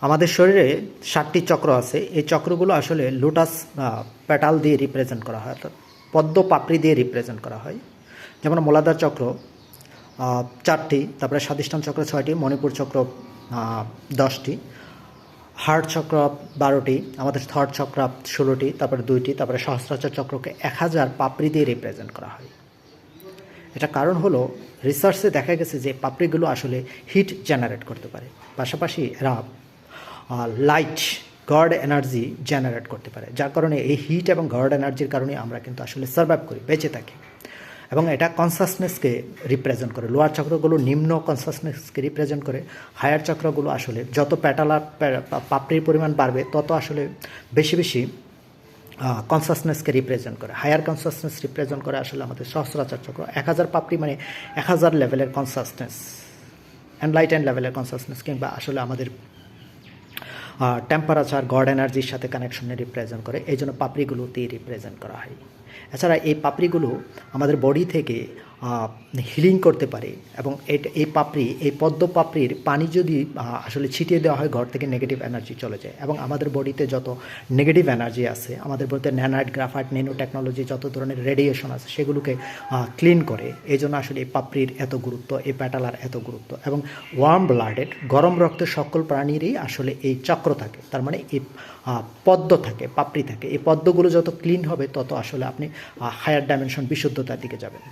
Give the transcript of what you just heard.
আমাদের শরীরে 7টি চক্র আছে। এই চক্রগুলো আসলে লোটাস পেটাল দিয়ে রিপ্রেজেন্ট করা হয়, অর্থাৎ পদ্ম পাপড়ি দিয়ে রিপ্রেজেন্ট করা হয়। যেমন মূলাধার চক্র 4টি, তারপরে স্বাধিষ্ঠান চক্র 6টি, মণিপুর চক্র 10টি, হার্ট চক্র 12টি, আমাদের থট চক্র 16টি, তারপরে 2টি, তারপরে সহস্রাচার চক্রকে 1000 পাপড়ি দিয়ে রিপ্রেজেন্ট করা হয়। এটা কারণ হলো রিসার্চে দেখা গেছে যে পাপড়িগুলো আসলে হিট জেনারেট করতে পারে, পাশাপাশি এরা লাইট গড এনার্জি জেনারেট করতে পারে, যার কারণে এই হিট এবং গড এনার্জির কারণে আমরা কিন্তু আসলে সার্ভাইভ করি, বেঁচে থাকি। এবং এটা কনসাসনেসকে রিপ্রেজেন্ট করে। লোয়ার চক্রগুলো নিম্ন কনসাসনেসকে রিপ্রেজেন্ট করে, হায়ার চক্রগুলো আসলে যত প্যাটালার পাপড়ির পরিমাণ বাড়বে তত আসলে বেশি বেশি কনসাসনেসকে রিপ্রেজেন্ট করে। হায়ার কনসাসনেস রিপ্রেজেন্ট করে আসলে আমাদের সহস্রাচার চক্র। 1000 পাপড়ি মানে 1000 লেভেলের কনসাসনেস, এনলাইটেন লেভেলের কনসাসনেস, কিংবা আসলে আমাদের টেম্পারেচার গড এনার্জির সাথে কানেকশনে রিপ্রেজেন্ট করে। এই জন্য পাপড়িগুলোতেই রিপ্রেজেন্ট করা হয়। এছাড়া এই পাপড়িগুলো আমাদের বডি থেকে হিলিং করতে পারে, এবং এই পাপড়ি, এই পদ্ম পাপড়ির পানি যদি আসলে ছিটিয়ে দেওয়া হয়, ঘর থেকে নেগেটিভ এনার্জি চলে যায়, এবং আমাদের বডিতে যত নেগেটিভ এনার্জি আছে, আমাদের বডিতে ন্যানাইট, গ্রাফাইট, ন্যানো টেকনোলজি, যত ধরনের রেডিয়েশন আছে সেগুলোকে ক্লিন করে। এই জন্য আসলে এই পাপড়ির এত গুরুত্ব, এই প্যাটালার এত গুরুত্ব। এবং ওয়ার্ম ব্লাডেড, গরম রক্তের সকল প্রাণীরই আসলে এই চক্র থাকে, তার মানে এই পদ্ম থাকে, পাপড়ি থাকে। এই পদ্মগুলো যত ক্লিন হবে তত আসলে আপনি হায়ার ডাইমেনশন, বিশুদ্ধতার দিকে যাবেন।